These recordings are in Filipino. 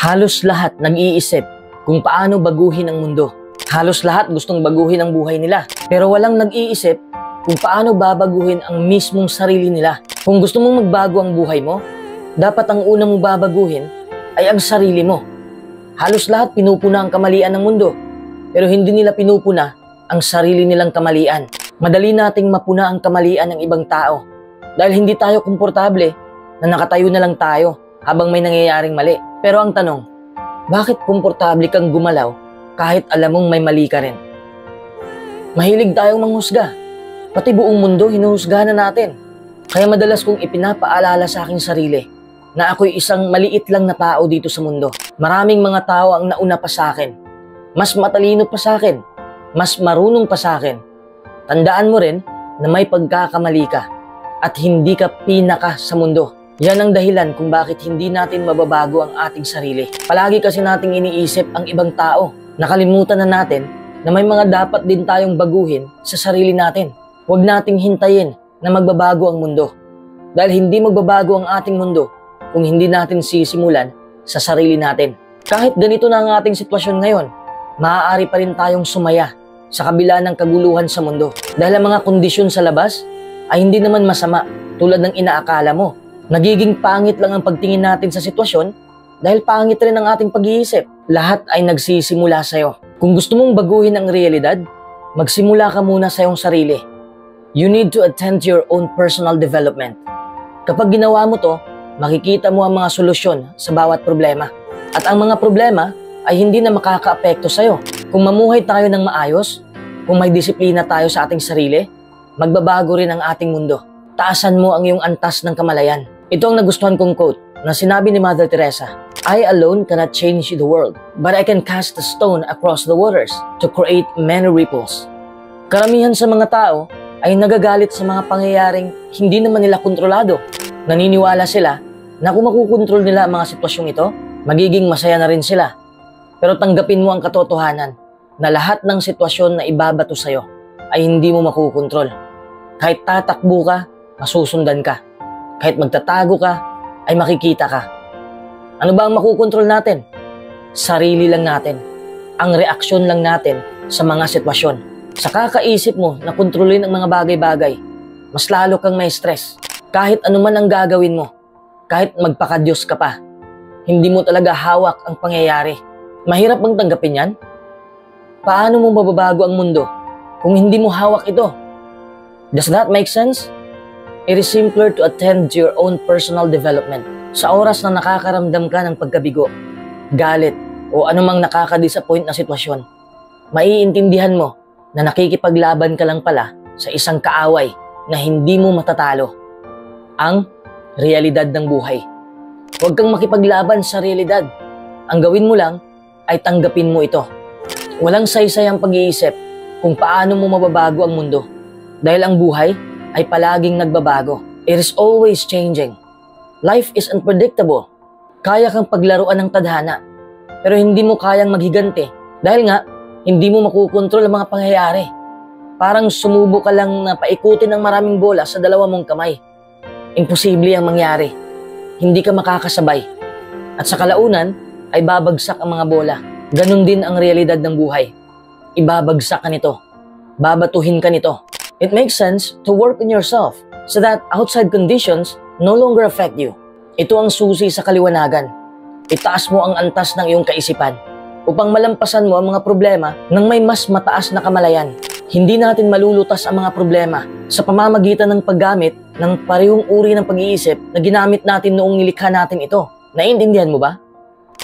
Halos lahat nag-iisip kung paano baguhin ang mundo. Halos lahat gustong baguhin ang buhay nila. Pero walang nag-iisip kung paano babaguhin ang mismong sarili nila. Kung gusto mong magbago ang buhay mo, dapat ang una mong babaguhin ay ang sarili mo. Halos lahat pinupuna ang kamalian ng mundo, pero hindi nila pinupuna ang sarili nilang kamalian. Madali nating mapuna ang kamalian ng ibang tao dahil hindi tayo komportable na nakatayo na lang tayo habang may nangyayaring mali. Pero ang tanong, bakit komportable kang gumalaw kahit alam mong may mali ka rin? Mahilig tayong manghusga. Pati buong mundo hinuhusgahan na natin. Kaya madalas kong ipinapaalala sa aking sarili na ako'y isang maliit lang na tao dito sa mundo. Maraming mga tao ang nauna pa sa akin. Mas matalino pa sa akin. Mas marunong pa sa akin. Tandaan mo rin na may pagkakamali ka at hindi ka pinaka sa mundo. Yan ang dahilan kung bakit hindi natin mababago ang ating sarili. Palagi kasi nating iniisip ang ibang tao. Nakalimutan na natin na may mga dapat din tayong baguhin sa sarili natin. Huwag nating hintayin na magbabago ang mundo. Dahil hindi magbabago ang ating mundo kung hindi natin sisimulan sa sarili natin. Kahit ganito na ang ating sitwasyon ngayon, maaari pa rin tayong sumaya sa kabila ng kaguluhan sa mundo. Dahil ang mga kondisyon sa labas ay hindi naman masama tulad ng inaakala mo. Nagiging pangit lang ang pagtingin natin sa sitwasyon dahil pangit rin ang ating pag-iisip. Lahat ay nagsisimula sa'yo. Kung gusto mong baguhin ang realidad, magsimula ka muna sa iyong sarili. You need to attend to your own personal development. Kapag ginawa mo to, makikita mo ang mga solusyon sa bawat problema. At ang mga problema ay hindi na makakaapekto sa'yo. Kung mamuhay tayo ng maayos, kung may disiplina tayo sa ating sarili, magbabago rin ang ating mundo. Taasan mo ang iyong antas ng kamalayan. Ito ang nagustuhan kong quote na sinabi ni Mother Teresa. I alone cannot change the world, but I can cast a stone across the waters to create many ripples. Karamihan sa mga tao ay nagagalit sa mga pangyayaring hindi naman nila kontrolado. Naniniwala sila na kung makukontrol nila ang mga sitwasyong ito, magiging masaya na rin sila. Pero tanggapin mo ang katotohanan na lahat ng sitwasyon na ibabato sa'yo ay hindi mo makukontrol. Kahit tatakbo ka, masusundan ka. Kahit magtatago ka, ay makikita ka. Ano ba ang makukontrol natin? Sarili lang natin. Ang reaksyon lang natin sa mga sitwasyon. Sa kakaisip mo na kontrolin ang mga bagay-bagay, mas lalo kang may stress. Kahit ano man ang gagawin mo, kahit magpakadiyos ka pa, hindi mo talaga hawak ang pangyayari. Mahirap bang tanggapin yan? Paano mo mababago ang mundo kung hindi mo hawak ito? Does that make sense? It is simpler to attend to your own personal development. Sa oras na nakakaramdam ka ng pagkabigo, galit, o anumang nakaka-disappoint na sitwasyon, maiintindihan mo na nakikipaglaban ka lang pala sa isang kaaway na hindi mo matatalo. Ang realidad ng buhay. Huwag kang makipaglaban sa realidad. Ang gawin mo lang ay tanggapin mo ito. Walang saysayang pag-iisip kung paano mo mababago ang mundo. Dahil ang buhay ay palaging nagbabago. It is always changing. Life is unpredictable. Kaya kang paglaruan ng tadhana, pero hindi mo kayang maghigante dahil nga, hindi mo makukontrol ang mga pangyayari. Parang sumubo ka lang na paikutin ng maraming bola sa dalawa mong kamay. Imposible ang mangyari. Hindi ka makakasabay. At sa kalaunan, ay babagsak ang mga bola. Ganon din ang realidad ng buhay. Ibabagsak ka nito. Babatuhin ka nito. It makes sense to work on yourself so that outside conditions no longer affect you. Ito ang susi sa kaliwanagan. Itaas mo ang antas ng iyong kaisipan upang malampasan mo ang mga problema ng may mas mataas na kamalayan. Hindi natin malulutas ang mga problema sa pamamagitan ng paggamit ng parehong uri ng pag-iisip na ginamit natin noong nilikha natin ito. Naiintindihan mo ba?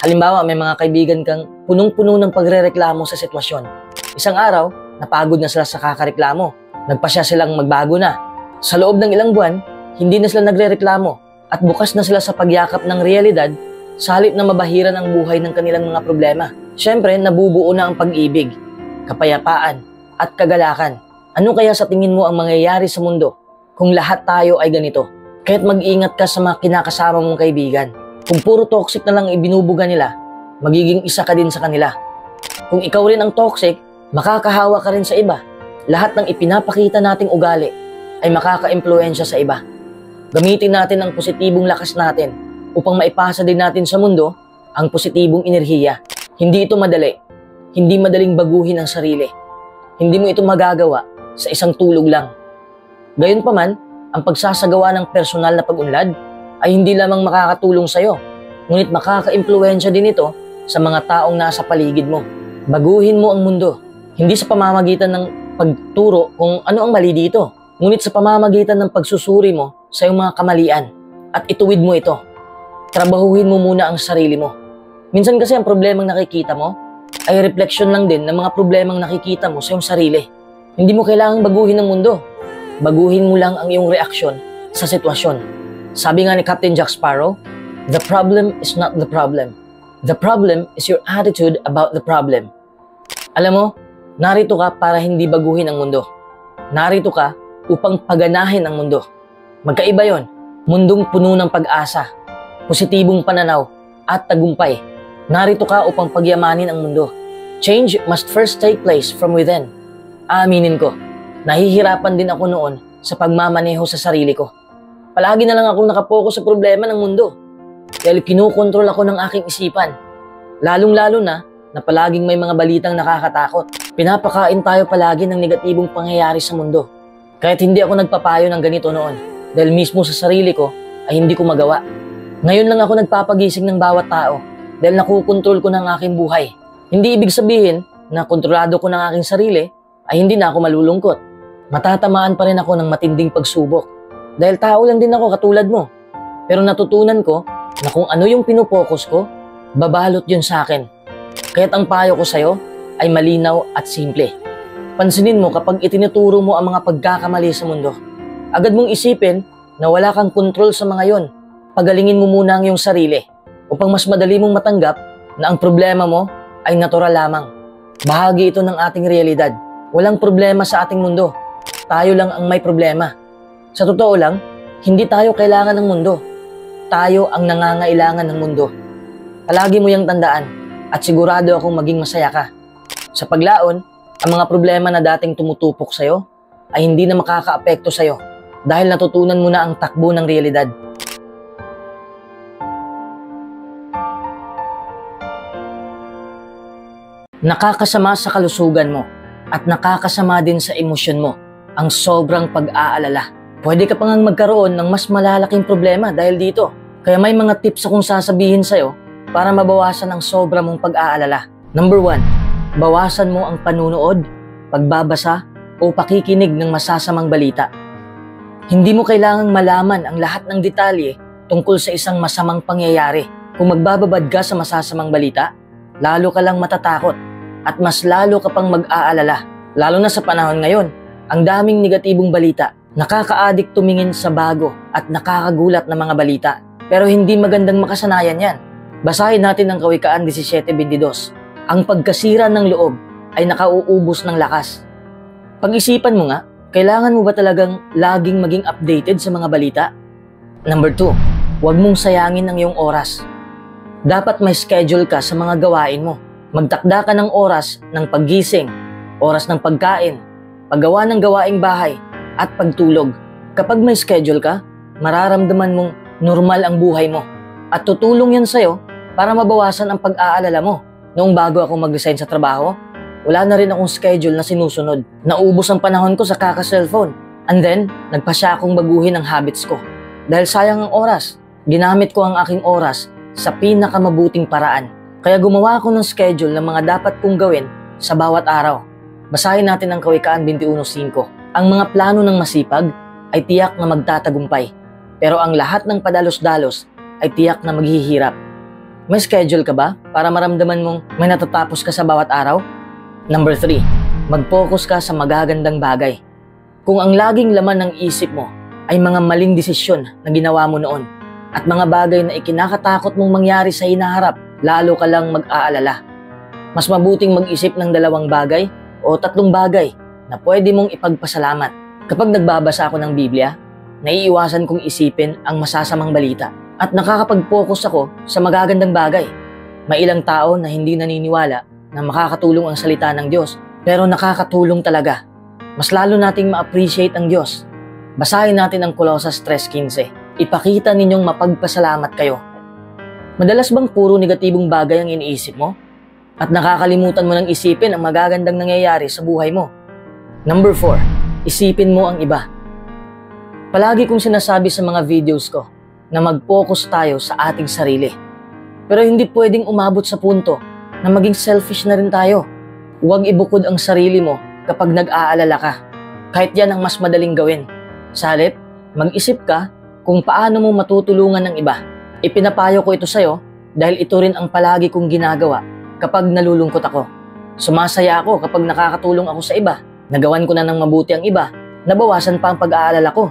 Halimbawa, may mga kaibigan kang punong-puno ng pagrereklamo sa sitwasyon. Isang araw, napagod na sila sa kakareklamo. Nagpasya silang magbago na. Sa loob ng ilang buwan, hindi na sila nagrereklamo at bukas na sila sa pagyakap ng realidad sa halip na mabahiran ang buhay ng kanilang mga problema. Siyempre, nabubuo na ang pag-ibig, kapayapaan, at kagalakan. Ano kaya sa tingin mo ang mangyayari sa mundo kung lahat tayo ay ganito? Kaya't mag-ingat ka sa mga kinakasama mong kaibigan. Kung puro toxic na lang ibinubuga nila, magiging isa ka din sa kanila. Kung ikaw rin ang toxic, makakahawa ka rin sa iba. Lahat ng ipinapakita nating ugali ay makaka-impluwensya sa iba. Gamitin natin ang positibong lakas natin upang maipasa din natin sa mundo ang positibong enerhiya. Hindi ito madali. Hindi madaling baguhin ang sarili. Hindi mo ito magagawa sa isang tulog lang. Gayunpaman, ang pagsasagawa ng personal na pag-unlad ay hindi lamang makakatulong sa'yo, ngunit makaka-impluwensya din ito sa mga taong nasa paligid mo. Baguhin mo ang mundo, hindi sa pamamagitan ng pagturo kung ano ang mali dito, ngunit sa pamamagitan ng pagsusuri mo sa iyong mga kamalian at ituwid mo ito. Trabahuhin mo muna ang sarili mo. Minsan kasi ang problemang nakikita mo ay refleksyon lang din ng mga problemang nakikita mo sa iyong sarili. Hindi mo kailangang baguhin ang mundo. Baguhin mo lang ang iyong reaksyon sa sitwasyon. Sabi nga ni Captain Jack Sparrow, "The problem is not the problem. The problem is your attitude about the problem." Alam mo, narito ka para hindi baguhin ang mundo. Narito ka upang paganahin ang mundo. Magkaiba yon. Mundong puno ng pag-asa, positibong pananaw, at tagumpay. Narito ka upang pagyamanin ang mundo. Change must first take place from within. Aaminin ko, nahihirapan din ako noon sa pagmamaneho sa sarili ko. Palagi na lang akong nakapokus sa problema ng mundo. Dahil kinukontrol ako ng aking isipan. Lalong-lalo na palaging may mga balitang nakakatakot. Pinapakain tayo palagi ng negatibong pangyayari sa mundo. Kahit hindi ako nagpapayo ng ganito noon, dahil mismo sa sarili ko ay hindi ko magawa. Ngayon lang ako nagpapagising ng bawat tao dahil nakukontrol ko ng aking buhay. Hindi ibig sabihin na kontrolado ko ng aking sarili ay hindi na ako malulungkot. Matatamaan pa rin ako ng matinding pagsubok. Dahil tao lang din ako katulad mo. Pero natutunan ko na kung ano yung pinupokus ko, babalot yun sa akin. Kaya't ang payo ko sa'yo ay malinaw at simple. Pansinin mo kapag itinuturo mo ang mga pagkakamali sa mundo. Agad mong isipin na wala kang kontrol sa mga yon. Pagalingin mo muna ang iyong sarili upang mas madali mong matanggap na ang problema mo ay natural lamang. Bahagi ito ng ating realidad. Walang problema sa ating mundo. Tayo lang ang may problema. Sa totoo lang, hindi tayo kailangan ng mundo. Tayo ang nangangailangan ng mundo. Palagi mo yang tandaan at sigurado akong maging masaya ka. Sa paglaon, ang mga problema na dating tumutupok sa'yo ay hindi na makakaapekto sa'yo dahil natutunan mo na ang takbo ng realidad. Nakakasama sa kalusugan mo at nakakasama din sa emosyon mo ang sobrang pag-aalala. Pwede ka pang magkaroon ng mas malalaking problema dahil dito. Kaya may mga tips akong sasabihin sa'yo para mabawasan ang sobra mong pag-aalala. Number 1, bawasan mo ang panunood, pagbabasa o pakikinig ng masasamang balita. Hindi mo kailangang malaman ang lahat ng detalye tungkol sa isang masamang pangyayari. Kung magbababad ka sa masasamang balita, lalo ka lang matatakot at mas lalo ka pang mag-aalala. Lalo na sa panahon ngayon, ang daming negatibong balita. Nakaka-addict tumingin sa bago at nakakagulat na mga balita. Pero hindi magandang makasanayan yan. Basahin natin ang Kawikaan 17:22. Ang pagkasira ng loob ay nakauubos ng lakas. Pag-isipan mo nga, kailangan mo ba talagang laging maging updated sa mga balita? Number 2, huwag mong sayangin ang iyong oras. Dapat may schedule ka sa mga gawain mo. Magtakda ka ng oras ng paggising, oras ng pagkain, paggawa ng gawaing bahay, at pagtulog. Kapag may schedule ka, mararamdaman mong normal ang buhay mo. At tutulong yan sa'yo para mabawasan ang pag-aalala mo. Noong bago ako mag-resign sa trabaho, wala na rin akong schedule na sinusunod. Naubos ang panahon ko sa kaka-cellphone. And then, nagpasya akong baguhin ang habits ko. Dahil sayang ang oras, ginamit ko ang aking oras sa pinakamabuting paraan. Kaya gumawa ako ng schedule ng mga dapat kong gawin sa bawat araw. Basahin natin ang Kawikaan 21:5. Ang mga plano ng masipag ay tiyak na magtatagumpay. Pero ang lahat ng padalos-dalos ay tiyak na maghihirap. May schedule ka ba para maramdaman mong may natatapos ka sa bawat araw? Number 3, mag-focus ka sa magagandang bagay. Kung ang laging laman ng isip mo ay mga maling desisyon na ginawa mo noon at mga bagay na ikinakatakot mong mangyari sa hinaharap, lalo ka lang mag-aalala. Mas mabuting mag-isip ng 2 bagay o 3 bagay na pwede mong ipagpasalamat. Kapag nagbabasa ako ng Biblia, naiiwasan kong isipin ang masasamang balita at nakakapag-focus ako sa magagandang bagay. May ilang tao na hindi naniniwala na makakatulong ang salita ng Diyos, pero nakakatulong talaga. Mas lalo nating ma-appreciate ang Diyos. Basahin natin ang Colosas 3:15. Ipakita ninyong mapagpasalamat kayo. Madalas bang puro negatibong bagay ang iniisip mo? At nakakalimutan mo ng isipin ang magagandang nangyayari sa buhay mo? Number 4, isipin mo ang iba. Palagi kong sinasabi sa mga videos ko na mag-focus tayo sa ating sarili. Pero hindi pwedeng umabot sa punto na maging selfish na rin tayo. Huwag ibukod ang sarili mo kapag nag-aalala ka. Kahit yan ang mas madaling gawin. Sa halip, mag-isip ka kung paano mo matutulungan ng iba. Ipinapayo ko ito sa'yo dahil ito rin ang palagi kong ginagawa kapag nalulungkot ako. Sumasaya ako kapag nakakatulong ako sa iba. Nagawan ko na ng mabuti ang iba. Nabawasan pa ang pag-aalala ko.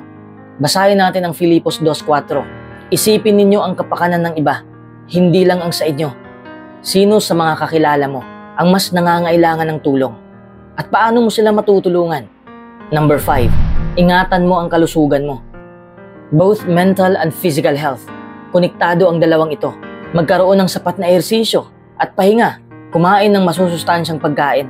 Basahin natin ang Filipos 2:4. Isipin ninyo ang kapakanan ng iba, hindi lang ang sa inyo. Sino sa mga kakilala mo ang mas nangangailangan ng tulong? At paano mo sila matutulungan? Number 5, ingatan mo ang kalusugan mo. Both mental and physical health. Konektado ang dalawang ito. Magkaroon ng sapat na ehersisyo at pahinga. Kumain ng masusustansyang pagkain.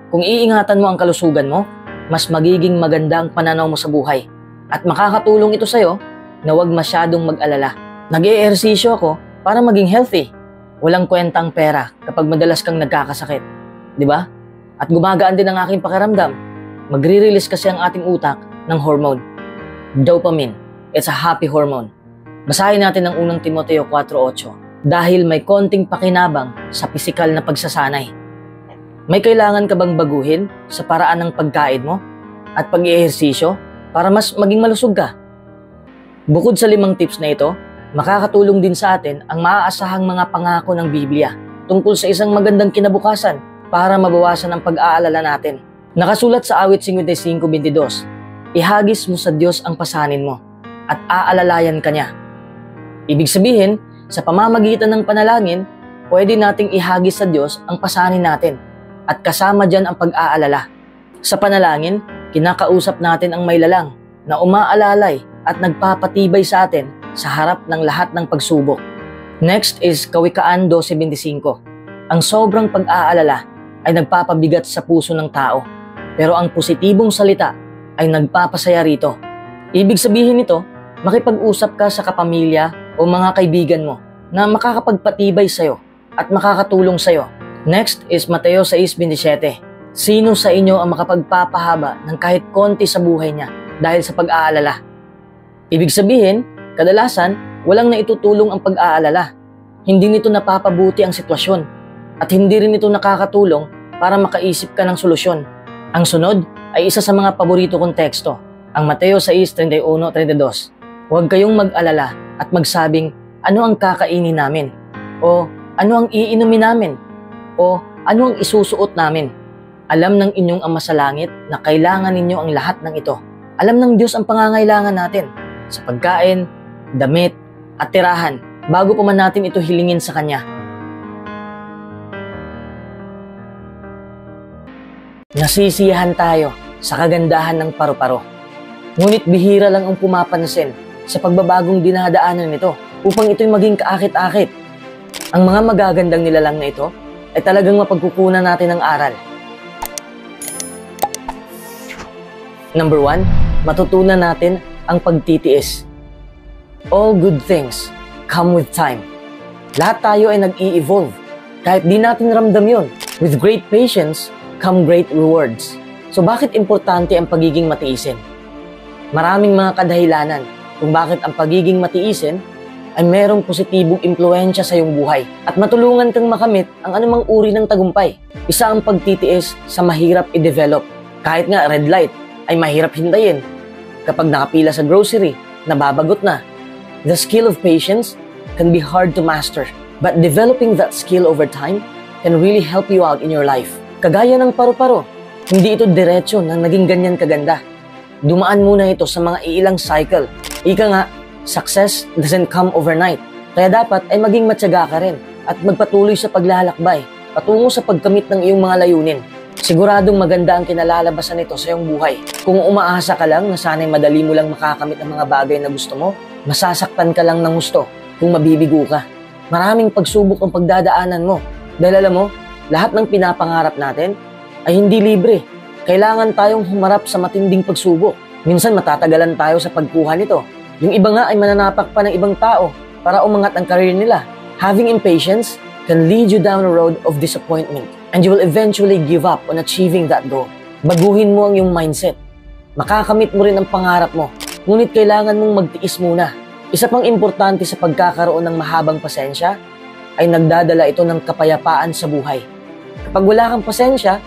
Kung iingatan mo ang kalusugan mo, mas magiging maganda ang pananaw mo sa buhay. At makakatulong ito sa'yo na huwag masyadong mag-alala. Nag-eehersisyo ako para maging healthy. Walang kwentang pera kapag madalas kang nagkakasakit. Diba? At gumagaan din ang aking pakiramdam. Magre-release kasi ang ating utak ng hormone. Dopamine. It's a happy hormone. Basahin natin ang unang Timoteo 4:8. Dahil may konting pakinabang sa pisikal na pagsasanay. May kailangan ka bang baguhin sa paraan ng pagkain mo at pag-eehersisyo para mas maging malusog ka? Bukod sa 5 tips na ito, makakatulong din sa atin ang maaasahang mga pangako ng Biblia tungkol sa isang magandang kinabukasan para mabawasan ang pag-aalala natin. Nakasulat sa Awit 55:22, ihagis mo sa Diyos ang pasanin mo at aalalayan ka niya. Ibig sabihin, sa pamamagitan ng panalangin, pwede nating ihagis sa Diyos ang pasanin natin at kasama dyan ang pag-aalala. Sa panalangin, kinakausap natin ang may lalang na umaalalay at nagpapatibay sa atin sa harap ng lahat ng pagsubok. Next is Kawikaan 12:25. Ang sobrang pag-aalala ay nagpapabigat sa puso ng tao, pero ang positibong salita ay nagpapasaya rito. Ibig sabihin nito, makipag-usap ka sa kapamilya o mga kaibigan mo na makakapagpatibay sa'yo at makakatulong sa'yo. Next is Mateo 6:27. Sino sa inyo ang makapagpapahaba ng kahit konti sa buhay niya dahil sa pag-aalala? Ibig sabihin, kadalasan, walang naitutulong ang pag-aalala. Hindi nito napapabuti ang sitwasyon at hindi rin ito nakakatulong para makaisip ka ng solusyon. Ang sunod ay isa sa mga paborito kong teksto, ang Mateo 6:31-32. Huwag kayong mag-alala at magsabing, ano ang kakainin namin? O ano ang iinumin namin? O ano ang isusuot namin? Alam ng inyong Ama sa langit na kailangan ninyo ang lahat ng ito. Alam ng Diyos ang pangangailangan natin sa pagkain, damit, at tirahan bago pa man natin ito hilingin sa Kanya. Nasisiyahan tayo sa kagandahan ng paru-paro. Ngunit bihira lang ang pumapansin sa pagbabagong dinadaanan nito upang ito'y maging kaakit-akit. Ang mga magagandang nilalang na ito ay talagang mapagkukunan natin ng aral. Number 1, matutunan natin ang pagtitiis. All good things come with time. Lahat tayo ay nag-i-evolve. Kahit di natin ramdam yun. With great patience come great rewards. So bakit importante ang pagiging matiisin? Maraming mga kadahilanan kung bakit ang pagiging matiisin ay merong positibong impluensya sa iyong buhay at matulungan kang makamit ang anumang uri ng tagumpay. Isa ang pagtitiis sa mahirap i-develop. Kahit nga red light ay mahirap hintayin. Kapag nakapila sa grocery, nababagot na. The skill of patience can be hard to master, but developing that skill over time can really help you out in your life. Kagaya ng paru-paro, hindi ito diretsyo na naging ganyan kaganda. Dumaan muna ito sa mga iilang cycle. Ika nga, success doesn't come overnight. Kaya dapat ay maging matyaga ka rin at magpatuloy sa paglalakbay patungo sa pagkamit ng iyong mga layunin. Siguradong maganda ang kinalalabasan nito sa iyong buhay. Kung umaasa ka lang na sana'y madali mo lang makakamit ang mga bagay na gusto mo, masasaktan ka lang ng gusto kung mabibigo ka. Maraming pagsubok ang pagdadaanan mo. Dahil alam mo, lahat ng pinapangarap natin ay hindi libre. Kailangan tayong humarap sa matinding pagsubok. Minsan matatagalan tayo sa pagkuha nito. Yung iba nga ay mananapak pa ng ibang tao para umangat ang karir nila. Having impatience can lead you down a road of disappointment and you will eventually give up on achieving that goal. Baguhin mo ang iyong mindset. Makakamit mo rin ang pangarap mo, ngunit kailangan mong magtiis muna. Isa pang importante sa pagkakaroon ng mahabang pasensya ay nagdadala ito ng kapayapaan sa buhay. Kapag wala kang pasensya,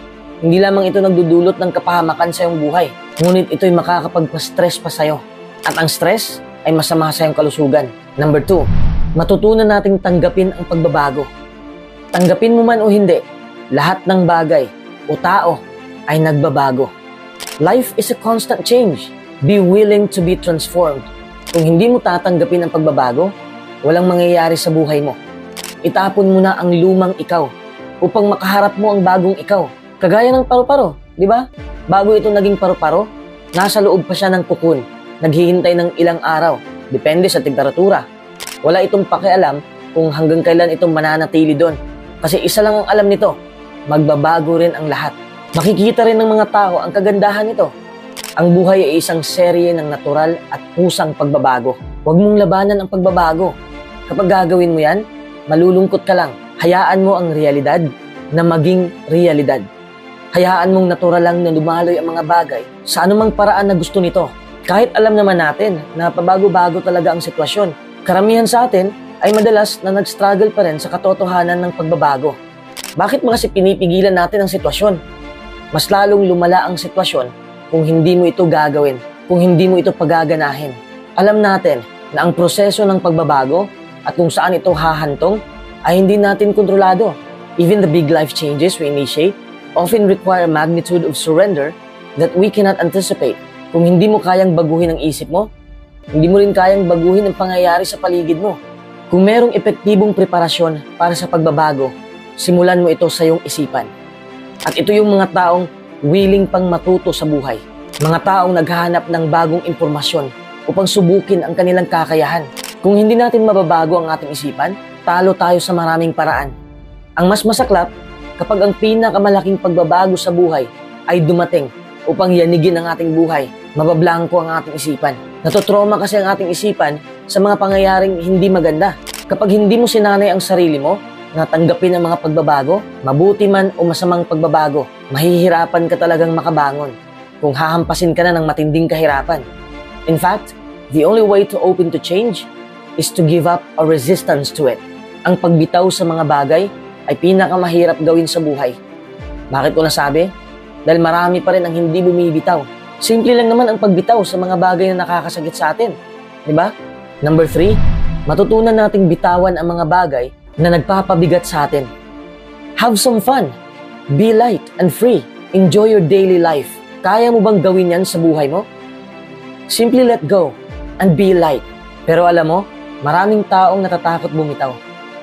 hindi lamang ito nagdudulot ng kapahamakan sa iyong buhay, ngunit ito'y makakapagpa-stress pa sa iyo. At ang stress ay masama sa iyong kalusugan. Number 2, matutunan nating tanggapin ang pagbabago. Tanggapin mo man o hindi, lahat ng bagay o tao ay nagbabago. Life is a constant change. Be willing to be transformed. Kung hindi mo tatanggapin ang pagbabago, walang mangyayari sa buhay mo. Itapon mo na ang lumang ikaw upang makaharap mo ang bagong ikaw. Kagaya ng paru-paro, di ba? Bago ito naging paru-paro, nasa loob pa siya ng cocoon, naghihintay ng ilang araw, depende sa temperatura. Wala itong pakialam kung hanggang kailan ito mananatili doon. Kasi isa lang ang alam nito, magbabago rin ang lahat. Makikita rin ng mga tao ang kagandahan nito. Ang buhay ay isang serye ng natural at kusang pagbabago. Huwag mong labanan ang pagbabago. Kapag gagawin mo yan, malulungkot ka lang. Hayaan mo ang realidad na maging realidad. Hayaan mong natural lang na dumaloy ang mga bagay sa anumang paraan na gusto nito. Kahit alam naman natin na pabago-bago talaga ang sitwasyon, karamihan sa atin ay madalas na nag-struggle pa rin sa katotohanan ng pagbabago. Bakit mo kasi pinipigilan natin ang sitwasyon? Mas lalong lumala ang sitwasyon kung hindi mo ito gagawin, kung hindi mo ito pagaganahin. Alam natin na ang proseso ng pagbabago at kung saan ito hahantong ay hindi natin kontrolado. Even the big life changes we initiate often require a magnitude of surrender that we cannot anticipate. Kung hindi mo kayang baguhin ang isip mo, hindi mo rin kayang baguhin ang pangyayari sa paligid mo. Kung merong epektibong preparasyon para sa pagbabago, simulan mo ito sa iyong isipan. At ito yung mga taong willing pang matuto sa buhay. Mga taong naghahanap ng bagong impormasyon upang subukin ang kanilang kakayahan. Kung hindi natin mababago ang ating isipan, talo tayo sa maraming paraan. Ang mas masaklap, kapag ang pinakamalaking pagbabago sa buhay ay dumating upang yanigin ang ating buhay, mabablangko ang ating isipan. Natotrauma kasi ang ating isipan sa mga pangyayaring hindi maganda. Kapag hindi mo sinanay ang sarili mo na tanggapin ang mga pagbabago, mabuti man o masamang pagbabago, mahihirapan ka talagang makabangon kung hahampasin ka na ng matinding kahirapan. In fact, the only way to open to change is to give up a resistance to it. Ang pagbitaw sa mga bagay ay pinakamahirap gawin sa buhay. Bakit ko nasabi? Dahil marami pa rin ang hindi bumibitaw. Simple lang naman ang pagbitaw sa mga bagay na nakakasakit sa atin. Diba? Number 3, matutunan nating bitawan ang mga bagay na nagpapabigat sa atin. Have some fun. Be light and free. Enjoy your daily life. Kaya mo bang gawin yan sa buhay mo? Simply let go and be light. Pero alam mo, maraming taong natatakot bumitaw.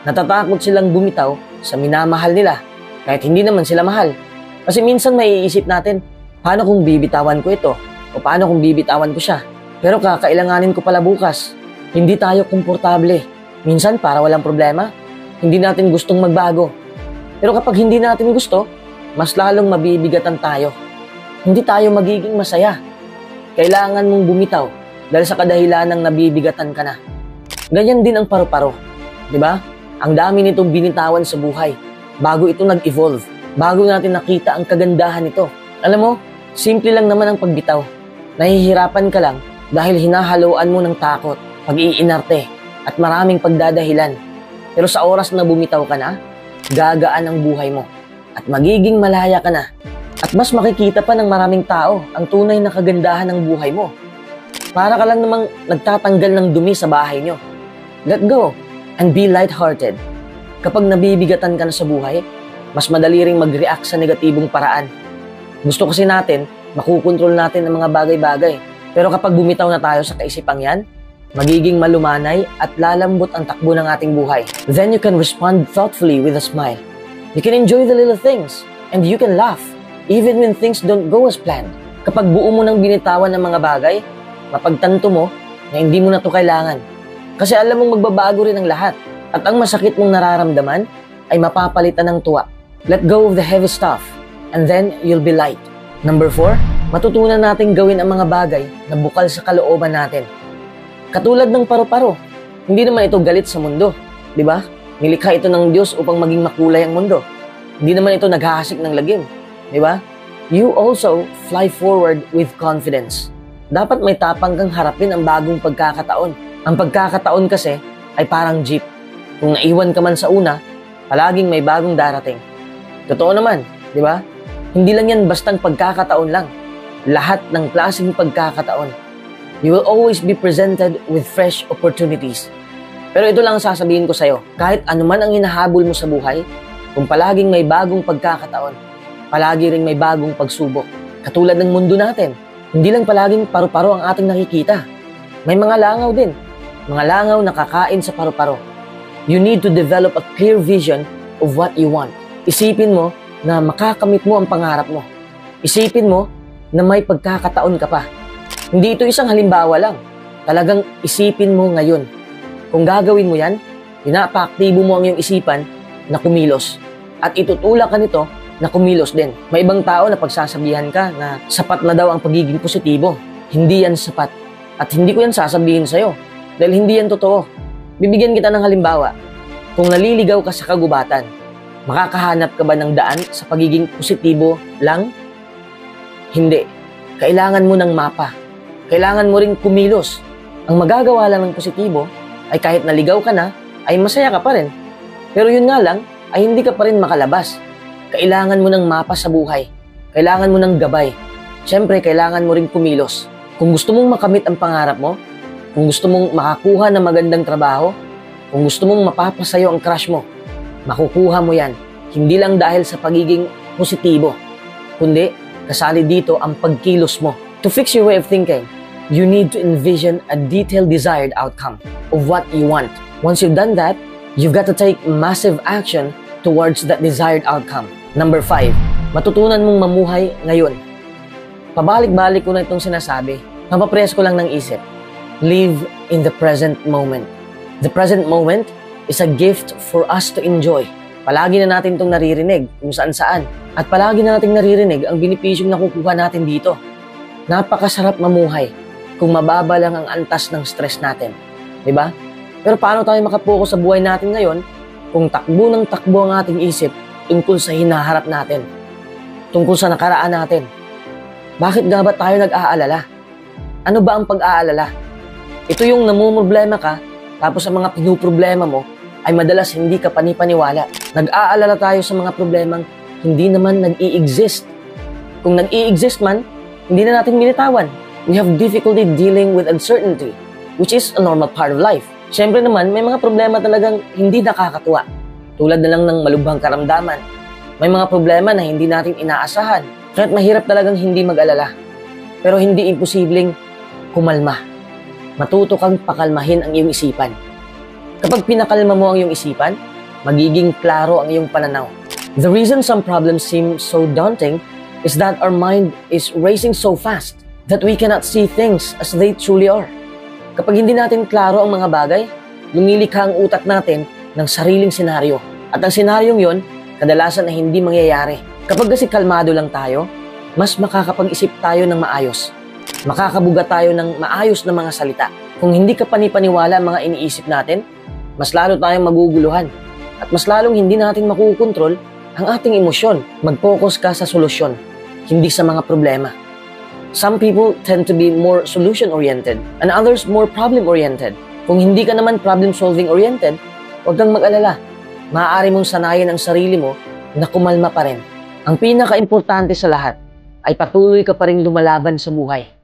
Natatakot silang bumitaw sa minamahal nila kahit hindi naman sila mahal. Kasi minsan maiisip natin, paano kung bibitawan ko ito? O paano kung bibitawan ko siya? Pero kakailanganin ko pala bukas. Hindi tayo komportable. Minsan para walang problema, hindi natin gustong magbago. Pero kapag hindi natin gusto, mas lalong mabibigatan tayo. Hindi tayo magiging masaya. Kailangan mong bumitaw dahil sa kadahilanang nabibigatan ka na. Ganyan din ang paru-paro. Diba? Ang dami nitong binitawan sa buhay bago ito nag-evolve. Bago natin nakita ang kagandahan nito. Alam mo, simple lang naman ang pagbitaw. Nahihirapan ka lang dahil hinahaluan mo ng takot, pag-iinarte, at maraming pagdadahilan. Pero sa oras na bumitaw ka na, gagaan ang buhay mo at magiging malaya ka na. At mas makikita pa ng maraming tao ang tunay na kagandahan ng buhay mo. Para ka lang namang nagtatanggal ng dumi sa bahay nyo. Let go and be lighthearted. Kapag nabibigatan ka na sa buhay, mas madali ring mag-react sa negatibong paraan. Gusto kasi natin, makukontrol natin ang mga bagay-bagay. Pero kapag bumitaw na tayo sa kaisipang yan, magiging malumanay at lalambot ang takbo ng ating buhay. Then you can respond thoughtfully with a smile. You can enjoy the little things and you can laugh even when things don't go as planned. Kapag buo mo ng binitawan ng mga bagay, mapagtanto mo na hindi mo na ito kailangan. Kasi alam mong magbabago rin ang lahat at ang masakit mong nararamdaman ay mapapalitan ng tuwa. Let go of the heavy stuff and then you'll be light. Number 4, matutunan nating gawin ang mga bagay na bukal sa kalooban natin. Katulad ng paru-paro, hindi naman ito galit sa mundo, di ba? Nilikha ito ng Diyos upang maging makulay ang mundo. Hindi naman ito naghahasik ng lagim. Di ba? You also fly forward with confidence. Dapat may tapang kang harapin ang bagong pagkakataon. Ang pagkakataon kasi ay parang jeep. Kung naiwan ka man sa una, palaging may bagong darating. Totoo naman, di ba? Hindi lang yan bastang pagkakataon lang. Lahat ng klaseng pagkakataon. You will always be presented with fresh opportunities. Pero ito lang ang sasabihin ko sa'yo, kahit anuman ang hinahabol mo sa buhay, kung palaging may bagong pagkakataon, palagi ring may bagong pagsubok. Katulad ng mundo natin, hindi lang palaging paru-paro ang ating nakikita. May mga langaw din. Mga langaw na kakain sa paru-paro. You need to develop a clear vision of what you want. Isipin mo na makakamit mo ang pangarap mo. Isipin mo na may pagkakataon ka pa. Hindi ito isang halimbawa lang. Talagang isipin mo ngayon. Kung gagawin mo yan, pinapaaktibo mo ang iyong isipan na kumilos. At itutulak ka nito na kumilos din. May ibang tao na pagsasabihan ka na sapat na daw ang pagiging positibo. Hindi yan sapat. At hindi ko yan sasabihin sa'yo. Dahil hindi yan totoo. Bibigyan kita ng halimbawa. Kung naliligaw ka sa kagubatan, makakahanap ka ba ng daan sa pagiging positibo lang? Hindi. Kailangan mo ng mapa. Kailangan mo ring kumilos. Ang magagawa lang ng positibo ay kahit naligaw ka na, ay masaya ka pa rin. Pero yun nga lang, ay hindi ka pa rin makalabas. Kailangan mo ng mapa sa buhay. Kailangan mo ng gabay. Siyempre, kailangan mo rin kumilos. Kung gusto mong makamit ang pangarap mo, kung gusto mong makakuha ng magandang trabaho, kung gusto mong mapapasayo ang crush mo, makukuha mo yan. Hindi lang dahil sa pagiging positibo, kundi kasali dito ang pagkilos mo. To fix your way of thinking, you need to envision a detailed desired outcome of what you want. Once you've done that, you've got to take massive action towards that desired outcome. Number 5, matutunan mong mamuhay ngayon. Pabalik-balik ko na itong sinasabi. Mapapress ko lang ng isip. Live in the present moment. The present moment is a gift for us to enjoy. Palagi na natin itong naririnig kung saan-saan. At palagi na natin naririnig ang benepisyong nakukuha natin dito. Napakasarap mamuhay kung mababa lang ang antas ng stress natin. Diba? Pero paano tayo makapokus sa buhay natin ngayon kung takbo ng takbo ang ating isip tungkol sa hinaharap natin? Tungkol sa nakaraan natin? Bakit nga ba tayo nag-aalala? Ano ba ang pag-aalala? Ito yung namumroblema ka, tapos ang mga pinuproblema mo ay madalas hindi ka panipaniwala. Nag-aalala tayo sa mga problemang hindi naman nag-i-exist. Kung nag-i-exist man, hindi na natin binitawan. We have difficulty dealing with uncertainty, which is a normal part of life. Siyempre naman, may mga problema talagang hindi nakakatuwa. Tulad na lang ng malubhang karamdaman. May mga problema na hindi natin inaasahan. Kaya't mahirap talagang hindi mag-alala. Pero hindi imposibleng kumalma. Matuto kang pakalmahin ang iyong isipan. Kapag pinakalma mo ang iyong isipan, magiging klaro ang iyong pananaw. The reason some problems seem so daunting is that our mind is racing so fast that we cannot see things as they truly are. Kapag hindi natin klaro ang mga bagay, lumilikha ang utak natin ng sariling senaryo. At ang senaryong yon, kadalasan na hindi mangyayari. Kapag kasi kalmado lang tayo, mas makakapag-isip tayo ng maayos. Makakabuga tayo ng maayos na mga salita. Kung hindi ka panipaniwala ang mga iniisip natin, mas lalo tayong maguguluhan. At mas lalong hindi natin makukontrol ang ating emosyon. Mag-focus ka sa solusyon, hindi sa mga problema. Some people tend to be more solution-oriented and others more problem-oriented. Kung hindi ka naman problem-solving-oriented, huwag kang mag-alala. Maaari mong sanayin ang sarili mo na kumalma pa rin. Ang pinaka-importante sa lahat ay patuloy ka pa rin lumalaban sa buhay.